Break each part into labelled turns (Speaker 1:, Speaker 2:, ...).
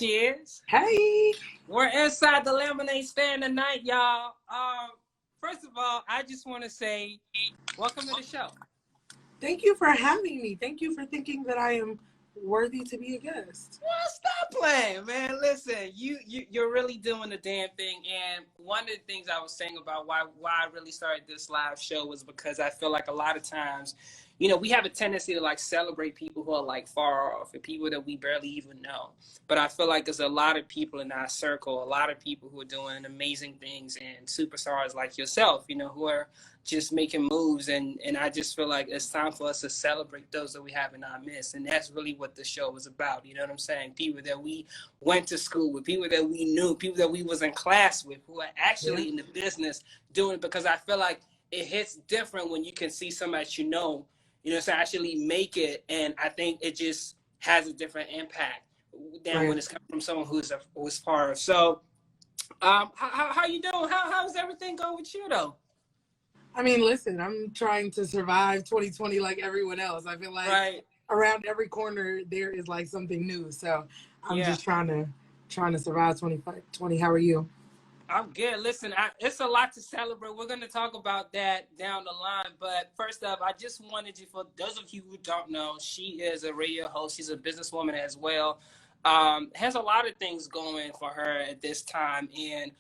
Speaker 1: she is.
Speaker 2: Hey.
Speaker 1: We're inside the lemonade stand tonight, y'all. First of all, I just want to say welcome to the show.
Speaker 2: Thank you for having me. Thank you for thinking that I am worthy to be a guest.
Speaker 1: Well, stop playing, man. Listen, you're really doing the damn thing. And one of the things I was saying about why I really started this live show was because I feel like a lot of times, you know, we have a tendency to like celebrate people who are like far off and people that we barely even know. But I feel like there's a lot of people in our circle, a lot of people who are doing amazing things and superstars like yourself, you know, who are just making moves. And I just feel like it's time for us to celebrate those that we have in our midst. And that's really what the show is about. You know what I'm saying? People that we went to school with, people that we knew, people that we was in class with, who are actually in the business doing it, because I feel like it hits different when you can see somebody that you know, to actually make it. And I think it just has a different impact than when it's coming from someone who's far. So how you doing? How's everything going with you though?
Speaker 2: I mean, listen, I'm trying to survive 2020 like everyone else. I feel like around every corner there is like something new. So I'm just trying to survive 2020. How are you?
Speaker 1: I'm good. Listen, it's a lot to celebrate. We're going to talk about that down the line. But first up, I just wanted you, for those of you who don't know, she is a radio host. She's a businesswoman as well. Has a lot of things going for her at this time. And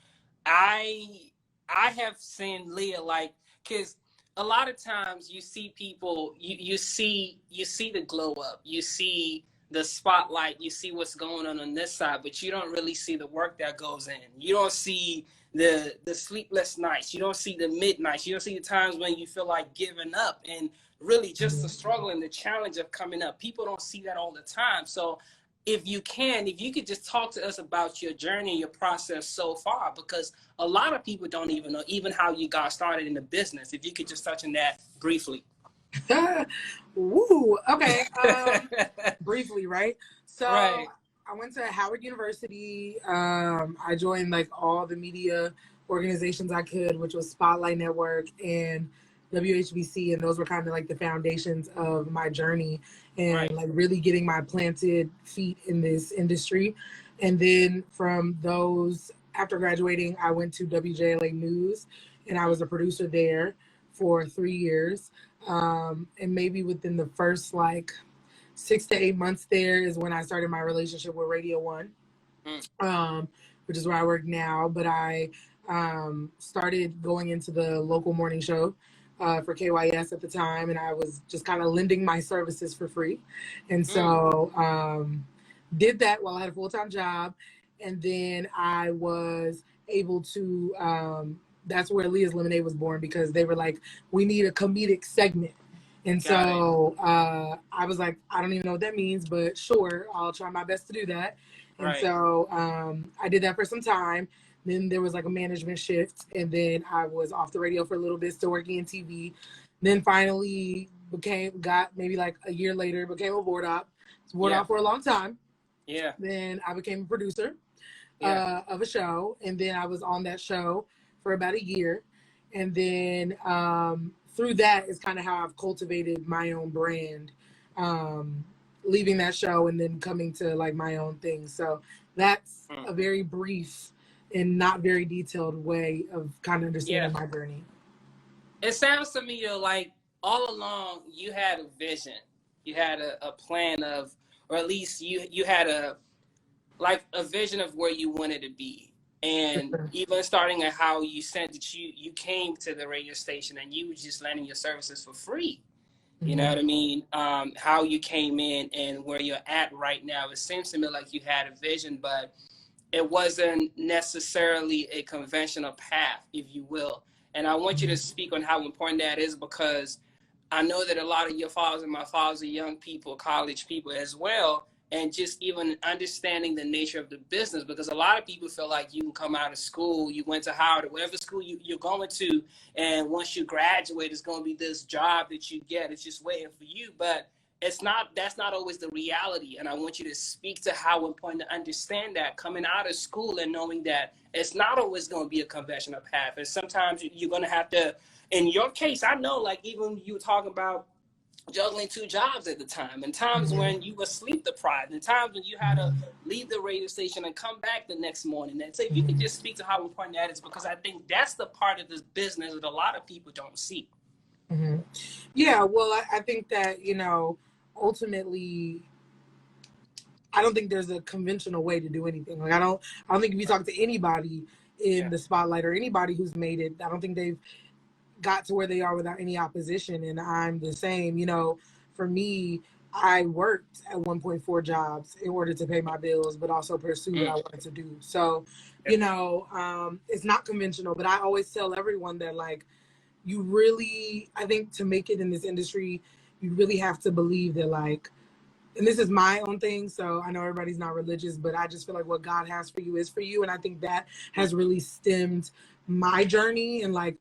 Speaker 1: I have seen Leah, like, because a lot of times you see people, you see the glow up. You see the spotlight, you see what's going on this side, but you don't really see the work that goes in. You don't see the sleepless nights. You don't see the midnights. You don't see the times when you feel like giving up, and really just the struggle and the challenge of coming up. People don't see that all the time. So if you could just talk to us about your journey, your process so far, because a lot of people don't even know even how you got started in the business. If you could just touch on that briefly.
Speaker 2: Woo. Okay. Briefly, right? So I went to Howard University. I joined like all the media organizations I could, which was Spotlight Network and WHBC, and those were kind of like the foundations of my journey and like really getting my planted feet in this industry. And then from those, after graduating, I went to WJLA News, and I was a producer there for 3 years. And maybe within the first like 6 to 8 months there is when I started my relationship with Radio 1, which is where I work now. But I started going into the local morning show for KYS at the time, and I was just kind of lending my services for free. And so did that while I had a full-time job. And then I was able to that's where Leah's Lemonade was born, because they were like, we need a comedic segment. And so I was like, I don't even know what that means, but sure, I'll try my best to do that. And so I did that for some time. Then there was like a management shift, and then I was off the radio for a little bit, still working in TV. Then finally got maybe like a year later, became a board op. Was board op for a long time. Yeah. Then I became a producer of a show, and then I was on that show for about a year. And then through that is kind of how I've cultivated my own brand, leaving that show and then coming to like my own thing. So that's a very brief and not very detailed way of kind of understanding my journey.
Speaker 1: It sounds to me like all along you had a vision. You had a plan of, or at least you had a vision of where you wanted to be. And even starting at how you said that you came to the radio station and you were just lending your services for free. You know what I mean? How you came in and where you're at right now. It seems to me like you had a vision, but it wasn't necessarily a conventional path, if you will. And I want you to speak on how important that is, because I know that a lot of your followers and my followers are young people, college people as well. And just even understanding the nature of the business, because a lot of people feel like you can come out of school, you went to Howard or whatever school you're going to, and once you graduate, it's going to be this job that you get. It's just waiting for you. But that's not always the reality. And I want you to speak to how important to understand that coming out of school and knowing that it's not always going to be a conventional path. And sometimes you're going to have to, in your case, I know, like even you were talking about juggling 2 jobs at the time, and times when you were sleep deprived, and times when you had to leave the radio station and come back the next morning. And so if you could just speak to how important that is, because I think that's the part of this business that a lot of people don't see.
Speaker 2: Yeah, well, I think that, you know, ultimately, I don't think there's a conventional way to do anything. Like, I don't think if you talk to anybody in the spotlight or anybody who's made it, I don't think they've got to where they are without any opposition. And I'm the same. You know, for me, I worked at 1.4 jobs in order to pay my bills, but also pursue what I wanted to do. So, you know, it's not conventional, but I always tell everyone that, like, you really, I think to make it in this industry, you really have to believe that, like, and this is my own thing, so I know everybody's not religious, but I just feel like what God has for you is for you. And I think that has really stemmed my journey and, like,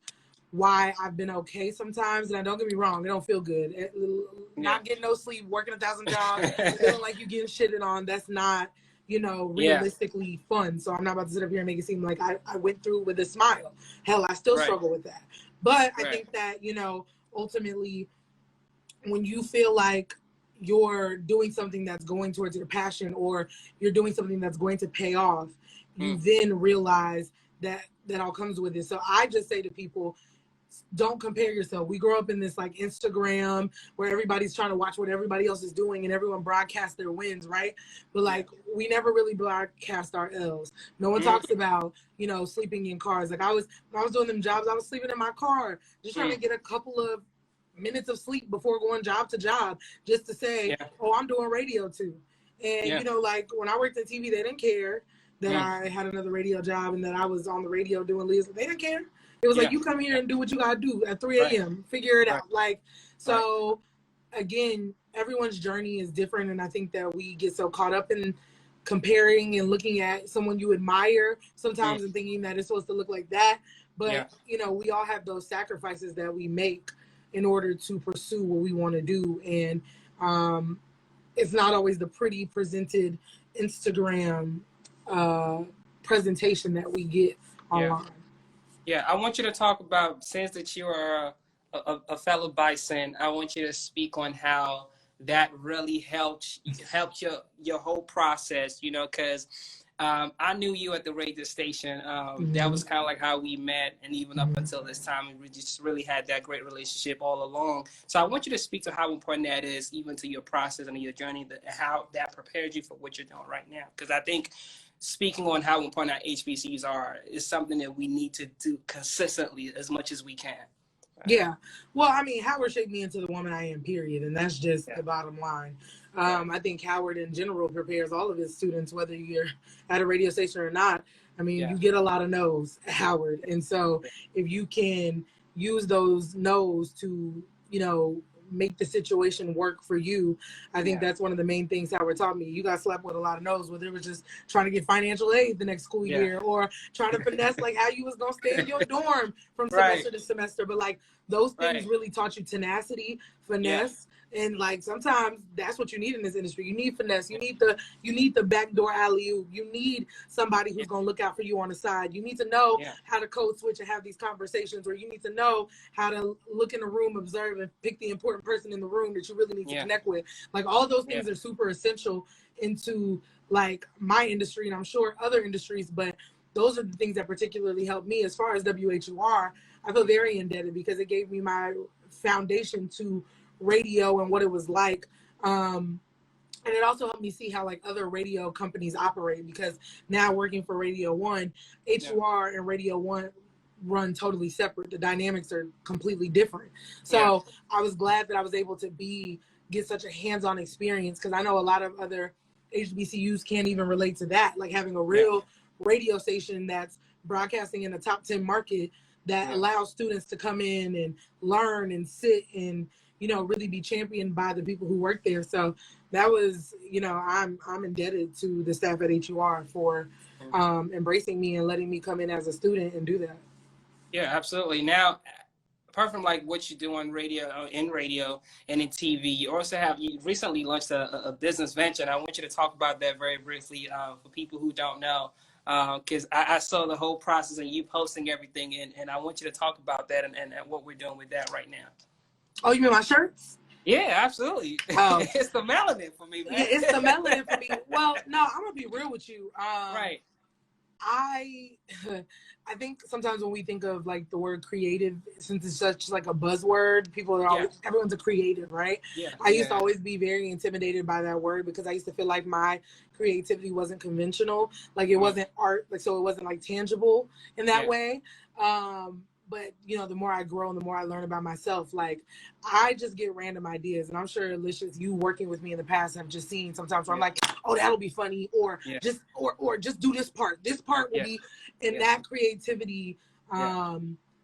Speaker 2: why I've been okay sometimes. And don't get me wrong, it don't feel good. Not getting no sleep, working 1,000 jobs, feeling like you getting shitted on. That's not, you know, realistically fun. So I'm not about to sit up here and make it seem like I went through with a smile. Hell, I still struggle with that. But I think that, you know, ultimately, when you feel like you're doing something that's going towards your passion, or you're doing something that's going to pay off, you then realize that all comes with it. So I just say to people, don't compare yourself. We grow up in this, like, Instagram where everybody's trying to watch what everybody else is doing and everyone broadcasts their wins, right? But, like, we never really broadcast our L's. No one talks about, you know, sleeping in cars. Like, when I was doing them jobs, I was sleeping in my car, just trying to get a couple of minutes of sleep before going job to job, just to say, oh, I'm doing radio too. And, you know, like, when I worked in TV, they didn't care that I had another radio job and that I was on the radio doing Leah's. They didn't care. It was like, you come here and do what you gotta do at 3 a.m. Figure it out. Like, so again, everyone's journey is different, and I think that we get so caught up in comparing and looking at someone you admire sometimes and thinking that it's supposed to look like that. But you know, we all have those sacrifices that we make in order to pursue what we want to do, and it's not always the pretty presented Instagram presentation that we get online.
Speaker 1: Yeah, I want you to talk about, since that you are a fellow Bison, I want you to speak on how that really helped your whole process, you know, because I knew you at the radio station. That was kind of like how we met, and even up until this time, we just really had that great relationship all along. So I want you to speak to how important that is, even to your process and your journey, how that prepared you for what you're doing right now. Because I think speaking on how important our HBCUs are is something that we need to do consistently as much as we can.
Speaker 2: Yeah. Well, I mean, Howard shaped me into the woman I am, period. And that's just the bottom line. I think Howard in general prepares all of his students, whether you're at a radio station or not. I mean, you get a lot of no's at Howard. And so if you can use those no's to, you know, make the situation work for you, I think that's one of the main things Howard taught me. You got slapped with a lot of no's, whether it was just trying to get financial aid the next school year, or trying to finesse like how you was gonna stay in your dorm from semester to semester. But, like, those things really taught you tenacity, finesse, and, like, sometimes that's what you need in this industry. You need finesse. You need the backdoor alley-oop. You need somebody who's gonna look out for you on the side. You need to know how to code switch and have these conversations, or you need to know how to look in the room, observe, and pick the important person in the room that you really need to connect with. Like, all of those things are super essential into, like, my industry, and I'm sure other industries, but those are the things that particularly helped me. As far as WHUR, I feel very indebted because it gave me my foundation to radio and what it was like. And it also helped me see how, like, other radio companies operate, because now working for Radio 1, HUR and Radio 1 run totally separate. The dynamics are completely different. So I was glad that I was able to get such a hands-on experience, because I know a lot of other HBCUs can't even relate to that, like having a real radio station that's broadcasting in the top 10 market that allows students to come in and learn and sit and, you know, really be championed by the people who work there. So that was, you know, I'm indebted to the staff at HUR for embracing me and letting me come in as a student and do that.
Speaker 1: Yeah, absolutely. Now, apart from, like, what you do on radio, and in TV, you recently launched a business venture, and I want you to talk about that very briefly for people who don't know, because I saw the whole process and you posting everything, and I want you to talk about that and what we're doing with that right now.
Speaker 2: Oh, you mean my shirts?
Speaker 1: Yeah, absolutely.
Speaker 2: Oh,
Speaker 1: It's the melanin for me, man.
Speaker 2: Yeah, it's the melanin for me. Well, no, I'm gonna be real with you.
Speaker 1: Right.
Speaker 2: I I think sometimes when we think of like the word creative, since it's such like a buzzword, people are always everyone's a creative, right?
Speaker 1: Yeah.
Speaker 2: I used to always be very intimidated by that word because I used to feel like my creativity wasn't conventional, like it wasn't art, like so it wasn't like tangible in that way. But you know, the more I grow and the more I learn about myself, like I just get random ideas, and I'm sure Lysious, you working with me in the past have just seen sometimes where I'm like, oh, that'll be funny, or just do this part. This part will be, and that creativity,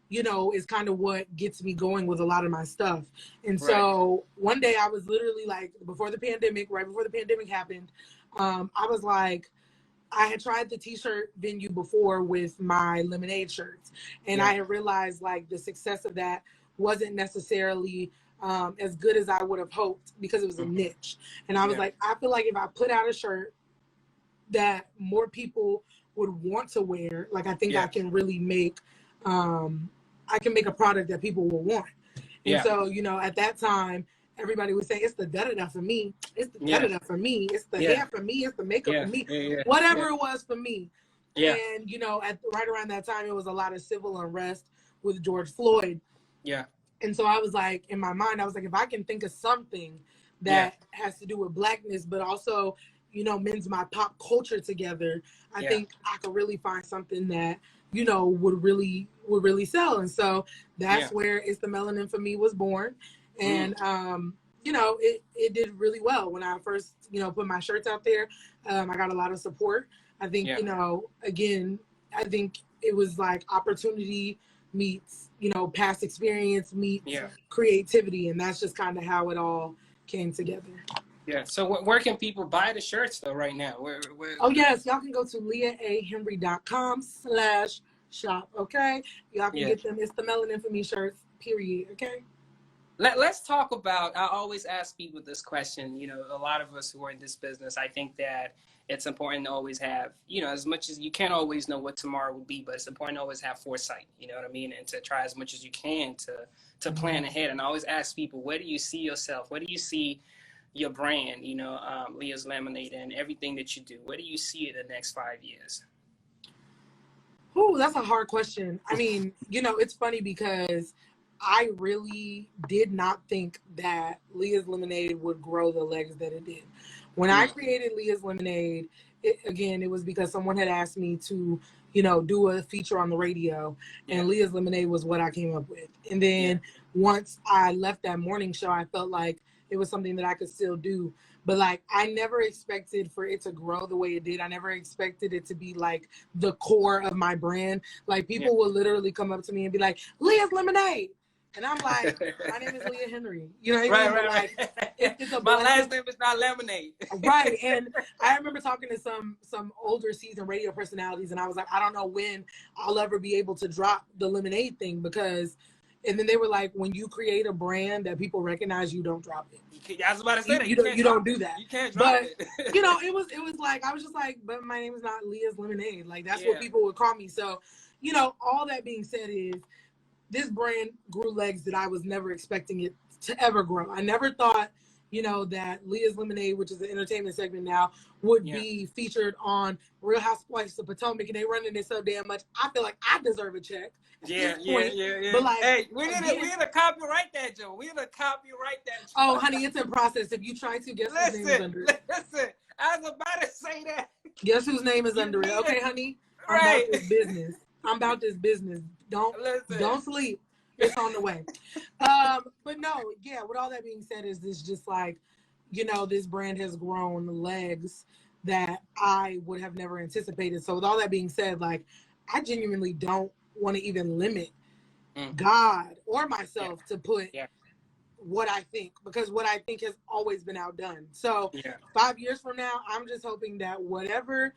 Speaker 2: you know, is kind of what gets me going with a lot of my stuff. And so one day I was literally like, before the pandemic, right before the pandemic happened, I was like, I had tried the t-shirt venue before with my lemonade shirts, and I had realized like the success of that wasn't necessarily as good as I would have hoped because it was a niche. And I was like, I feel like if I put out a shirt that more people would want to wear, like I think I can really make I can make a product that people will want. And so, you know, at that time everybody would say it's the da-da-da for me, it's the da-da-da for me, it's the hair for me, it's the makeup for me, whatever it was for me. And you know, at right around that time it was a lot of civil unrest with George Floyd. And so I was like, in my mind, I was like, if I can think of something that has to do with blackness, but also, you know, mends my pop culture together, I think I could really find something that, you know, would really sell. And so that's where It's the Melanin for me was born. And, you know, it did really well when I first, you know, put my shirts out there. I got a lot of support. I think, you know, again, I think it was like opportunity meets, you know, past experience meets creativity. And that's just kind of how it all came together.
Speaker 1: Yeah. So where can people buy the shirts though right now? Where...
Speaker 2: Oh yes, y'all can go to leahahenry.com/shop. Okay, y'all can get them. It's the Melanin for me shirts. Period. Okay.
Speaker 1: Let's talk about. I always ask people this question. You know, a lot of us who are in this business, I think that it's important to always have, you know, as much as you can't always know what tomorrow will be, but it's important to always have foresight. You know what I mean, and to try as much as you can to plan ahead. And I always ask people, where do you see yourself? Where do you see your brand, you know, Leah's Lemonade and everything that you do? Where do you see it in the next 5 years?
Speaker 2: Oh, that's a hard question. I mean, you know, it's funny because I really did not think that Leah's Lemonade would grow the legs that it did. When I created Leah's Lemonade, it was because someone had asked me to, you know, do a feature on the radio, and Leah's Lemonade was what I came up with. And then once I left that morning show, I felt like it was something that I could still do. But like, I never expected for it to grow the way it did. I never expected it to be like the core of my brand. Like people will literally come up to me and be like, Leah's Lemonade. And I'm like, my name is Leah Henry. You know what I mean?
Speaker 1: Right.
Speaker 2: It's a
Speaker 1: my last name is not Lemonade.
Speaker 2: Right. And I remember talking to some older seasoned radio personalities, and I was like, I don't know when I'll ever be able to drop the Lemonade thing because, and then they were like, when you create a brand that people recognize, you don't drop it.
Speaker 1: I was about to say that.
Speaker 2: You don't do that.
Speaker 1: You can't drop
Speaker 2: it. You know, it was like, I was just like, but my name is not Leah's Lemonade. Like, that's what people would call me. So, you know, all that being said is, this brand grew legs that I was never expecting it to ever grow. I never thought, you know, that Leah's Lemonade, which is an entertainment segment now, would be featured on Real Housewives of Potomac, and they running it so damn much. I feel like I deserve a check.
Speaker 1: Yeah.
Speaker 2: But like,
Speaker 1: hey, we're gonna copyright that, Joe. We're gonna copyright that.
Speaker 2: Oh, honey, it's in process. If you try to, guess whose name is under it.
Speaker 1: Listen, I was about to say that.
Speaker 2: Guess whose name is under it? Okay, honey. I'm about this business. I'm about this business. Don't sleep. It's on the way. But no, yeah, with all that being said, is this just like, you know, this brand has grown legs that I would have never anticipated. So with all that being said, like, I genuinely don't want to even limit God or myself to put what I think, because what I think has always been outdone. So 5 years from now, I'm just hoping that wherever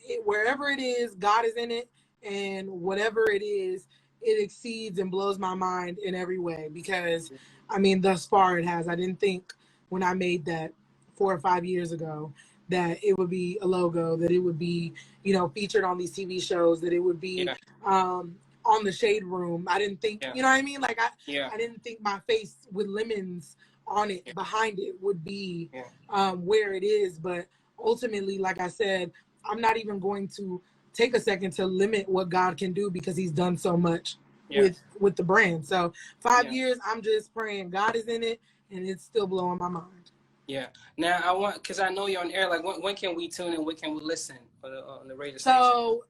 Speaker 2: it is, God is in it, and whatever it is, it exceeds and blows my mind in every way. Because, I mean, thus far it has. I didn't think when I made that 4 or 5 years ago that it would be a logo, that it would be, you know, featured on these TV shows, that it would be on the Shade Room. I didn't think, you know what I mean? Like, I didn't think my face with lemons on it, behind it would be where it is. But ultimately, like I said, I'm not even going to take a second to limit what God can do because he's done so much with the brand. So 5 years, I'm just praying God is in it, and it's still blowing my mind.
Speaker 1: Yeah. Now I want, because I know you're on air. Like, when can we tune in? When can we listen on the radio station?
Speaker 2: So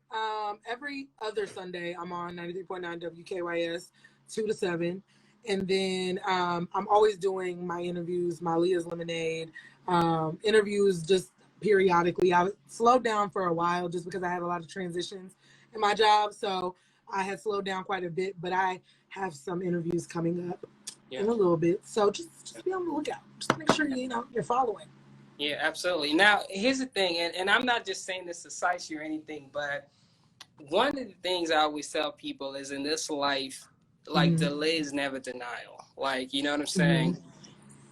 Speaker 2: every other Sunday, I'm on 93.9 WKYS, 2 to 7. And then I'm always doing my interviews, my Leah's Lemonade interviews just periodically. I slowed down for a while just because I had a lot of transitions in my job. So I had slowed down quite a bit, but I have some interviews coming up in a little bit. So just be on the lookout. Just make sure you're following.
Speaker 1: Yeah, absolutely. Now, here's the thing, and I'm not just saying this to size you or anything, but one of the things I always tell people is in this life, like, delay is never denial. Like, you know what I'm saying?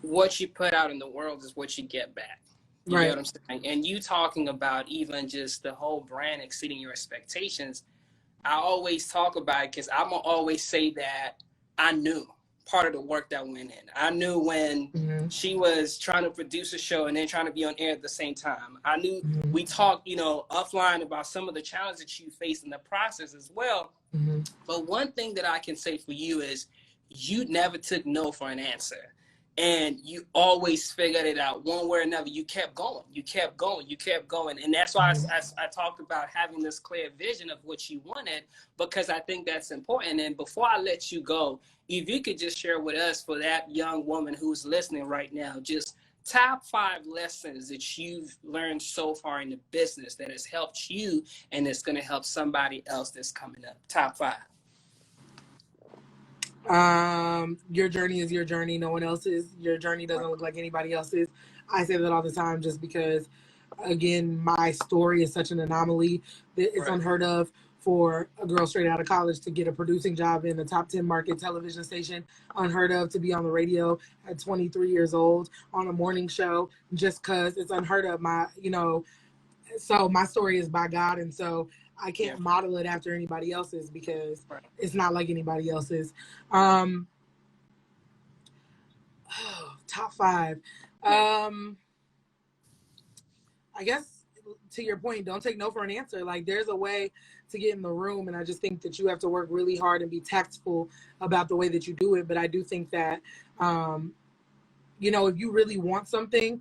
Speaker 1: What you put out in the world is what you get back. You know what I'm saying? And you talking about even just the whole brand exceeding your expectations, I always talk about it because I'm going to always say that I knew part of the work that went in. I knew when she was trying to produce a show and then trying to be on air at the same time. I knew we talked, offline about some of the challenges that you faced in the process as well. But one thing that I can say for you is you never took no for an answer. And you always figured it out one way or another. You kept going. You kept going. You kept going. And that's why I talked about having this clear vision of what you wanted, because I think that's important. And before I let you go, if you could just share with us, for that young woman who's listening right now, just top 5 lessons that you've learned so far in the business that has helped you and it's going to help somebody else that's coming up. Top 5.
Speaker 2: Your journey is your journey. No one else's. Your journey doesn't look like anybody else's. I say that all the time just because, again, my story is such an anomaly that it's unheard of for a girl straight out of college to get a producing job in a top 10 market television station. Unheard of to be on the radio at 23 years old on a morning show, just because it's unheard of. So my story is by God, and so I can't model it after anybody else's because it's not like anybody else's. Top 5. I guess to your point, don't take no for an answer. Like, there's a way to get in the room, and I just think that you have to work really hard and be tactful about the way that you do it. But I do think that, if you really want something,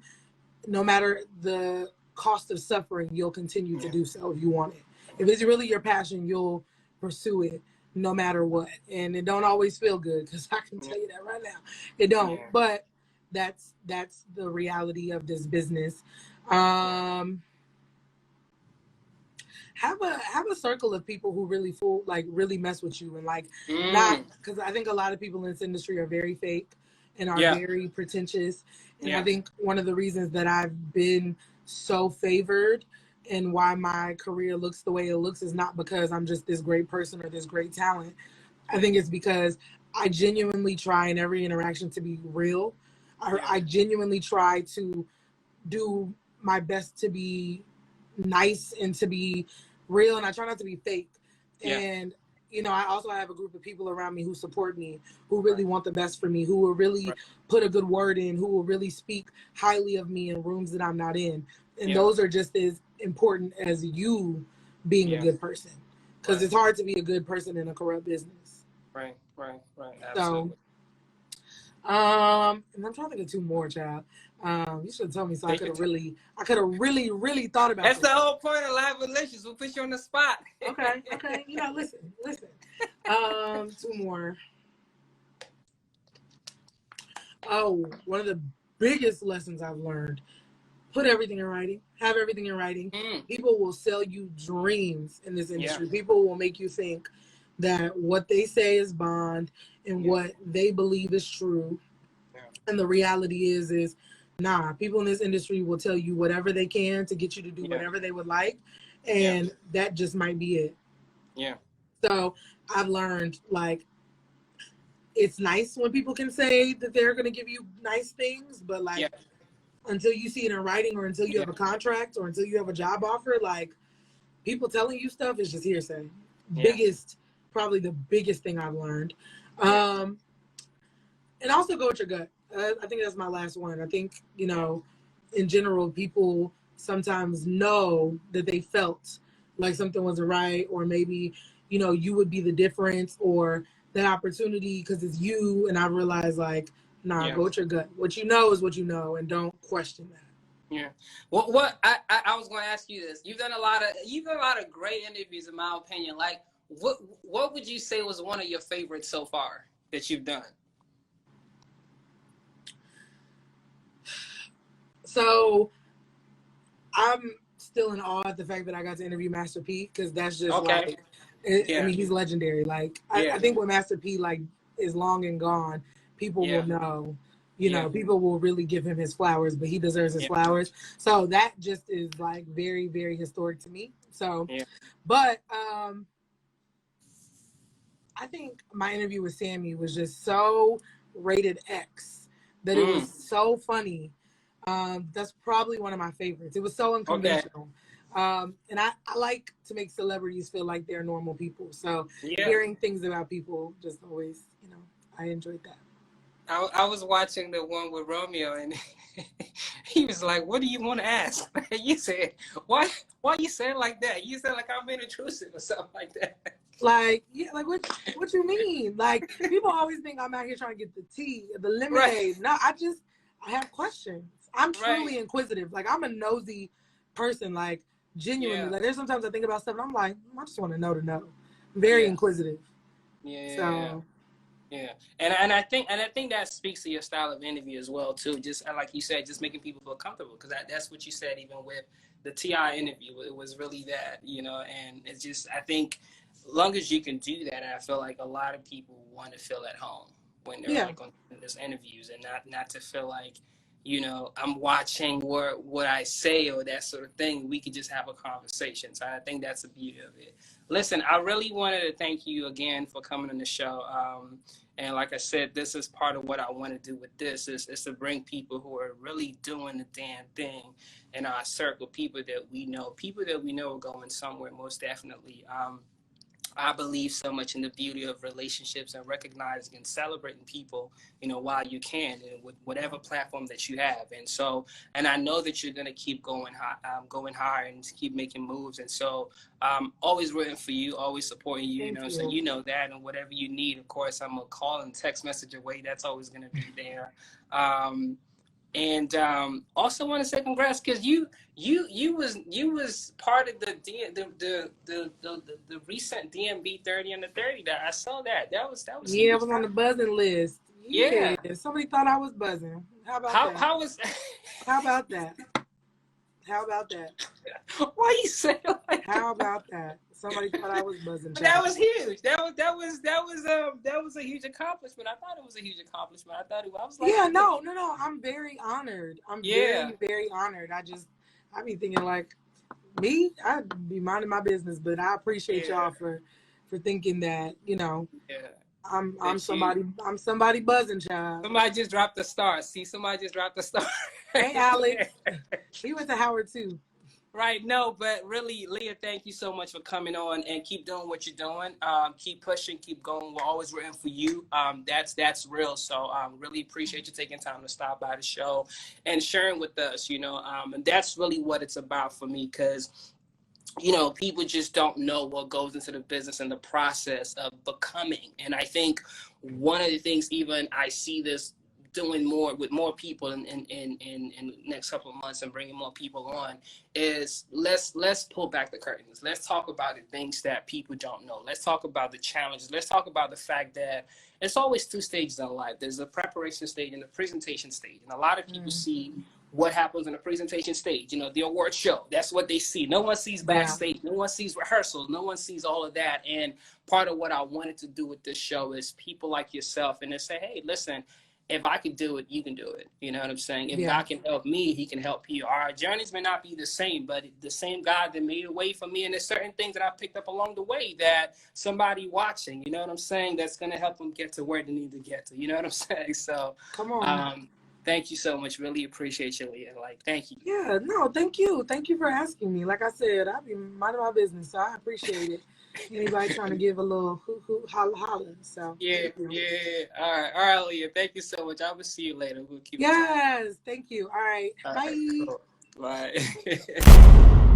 Speaker 2: no matter the cost of suffering, you'll continue to do so if you want it. If it's really your passion, you'll pursue it no matter what. And it don't always feel good, because I can tell you that right now. It don't. But that's the reality of this business. Have a circle of people who really really mess with you, and not, because I think a lot of people in this industry are very fake and are very pretentious. And I think one of the reasons that I've been so favored and why my career looks the way it looks is not because I'm just this great person or this great talent. I think it's because I genuinely try in every interaction to be real. I genuinely try to do my best to be nice and to be real, and I try not to be fake. And I also have a group of people around me who support me, who really want the best for me, who will really put a good word in, who will really speak highly of me in rooms that I'm not in. And those are just as important as you being a good person, because it's hard to be a good person in a corrupt business.
Speaker 1: Right. Absolutely.
Speaker 2: So, and I'm trying to think of 2 more, child. You should have told me, so I could have really thought about it.
Speaker 1: That's the whole point of Live with Lysious. We'll put you on the spot.
Speaker 2: Okay. Listen. 2 more. Oh, one of the biggest lessons I've learned: put everything in writing. Have everything in writing. People will sell you dreams in this industry. People will make you think that what they say is bond and what they believe is true. And the reality is nah, people in this industry will tell you whatever they can to get you to do whatever they would like. And that just might be it.
Speaker 1: Yeah.
Speaker 2: So I've learned, it's nice when people can say that they're going to give you nice things, but until you see it in writing, or until you have a contract, or until you have a job offer, people telling you stuff is just hearsay. Probably the biggest thing I've learned. And also go with your gut. I think that's my last one. I think, you know, in general, people sometimes know that they felt like something wasn't right, or maybe, you know, you would be the difference or that opportunity because it's you. And I realized, like, nah, go with your gut. What you know is what you know, and don't question that.
Speaker 1: Yeah. What I was going to ask you this. You've done a lot of great interviews, in my opinion. Like, what would you say was one of your favorites so far that you've done?
Speaker 2: So I'm still in awe at the fact that I got to interview Master P, because that's just like, I mean, he's legendary. Like, I think when Master P like is long and gone, people will know. You know, people will really give him his flowers, but he deserves his flowers. So that just is like very, very historic to me. So, but I think my interview with Sammy was just so rated X that it was so funny. That's probably one of my favorites. It was so unconventional. And I like to make celebrities feel like they're normal people. So hearing things about people just always, you know, I enjoyed that.
Speaker 1: I was watching the one with Romeo, and he was like, "What do you want to ask?" You said, "Why you say it like that? You said like I'm being intrusive or something like that."
Speaker 2: Like, yeah, like what you mean? Like, people always think I'm out here trying to get the tea, the lemonade. No, I have questions. I'm truly inquisitive. Like, I'm a nosy person, like, genuinely. Like, there's sometimes I think about stuff and I'm like, I just want to know. I'm very inquisitive.
Speaker 1: Yeah, and I think that speaks to your style of interview as well too. Just like you said, just making people feel comfortable, because that's what you said even with the T.I. interview. It was really that, you know, and it's just, I think, as long as you can do that, I feel like a lot of people want to feel at home when they're like on these interviews, and not to feel like, you know, I'm watching what I say or that sort of thing. We could just have a conversation. So I think that's the beauty of it. Listen, I really wanted to thank you again for coming on the show. And like I said, this is part of what I want to do with this is to bring people who are really doing the damn thing in our circle, people that we know are going somewhere, most definitely. I believe so much in the beauty of relationships and recognizing and celebrating people, you know, while you can, and with whatever platform that you have. And so, and I know that you're going to keep going higher and keep making moves. And so, always rooting for you, always supporting you, you know, so you know that, and whatever you need, of course, I'm a call and text message away. That's always going to be there. And also want to say congrats, because you was part of the recent DMB 30 under 30. That I saw that was
Speaker 2: I was on the buzzing list. Somebody thought I was buzzing. How about that? How about that? How about that?
Speaker 1: Why you say it like
Speaker 2: How about that? Somebody thought I was buzzing.
Speaker 1: But that was huge. That was a huge accomplishment. I thought it was a huge accomplishment. I was like,
Speaker 2: no. I'm very honored. I'm very, very honored. I be thinking like, me, I'd be minding my business, but I appreciate y'all for thinking that, you know. I'm somebody buzzing, child.
Speaker 1: Somebody just dropped the star. See, somebody just dropped the star.
Speaker 2: Hey, Alex. He went to Howard too.
Speaker 1: Right. No, but really, Leah, thank you so much for coming on, and keep doing what you're doing. Keep pushing, keep going. We're always rooting for you. That's real. So really appreciate you taking time to stop by the show and sharing with us, you know, and that's really what it's about for me, because you know, people just don't know what goes into the business and the process of becoming. And I think one of the things, even I see this doing more with more people in the next couple of months and bringing more people on, is let's pull back the curtains. Let's talk about the things that people don't know. Let's talk about the challenges. Let's talk about the fact that it's always two stages in life. There's a preparation stage and a presentation stage. And a lot of people see what happens in the presentation stage, you know, the award show. That's what they see. No one sees backstage. No one sees rehearsals. No one sees all of that. And part of what I wanted to do with this show is people like yourself, and they say, hey, listen, if I can do it, you can do it. You know what I'm saying? If God can help me, he can help you. Our journeys may not be the same, but the same God that made a way for me, and there's certain things that I picked up along the way that somebody watching, you know what I'm saying, that's going to help them get to where they need to get to. You know what I'm saying? So,
Speaker 2: come on.
Speaker 1: Thank you so much. Really appreciate you, Leah. Like, thank you.
Speaker 2: Yeah, no, thank you. Thank you for asking me. Like I said, I be minding my business, so I appreciate it. Anybody trying to give a little hoo holla holla. So
Speaker 1: yeah. All right, Leah. Thank you so much. I will see you later. We'll keep.
Speaker 2: Yes, thank you. All right, bye.
Speaker 1: Cool. Bye.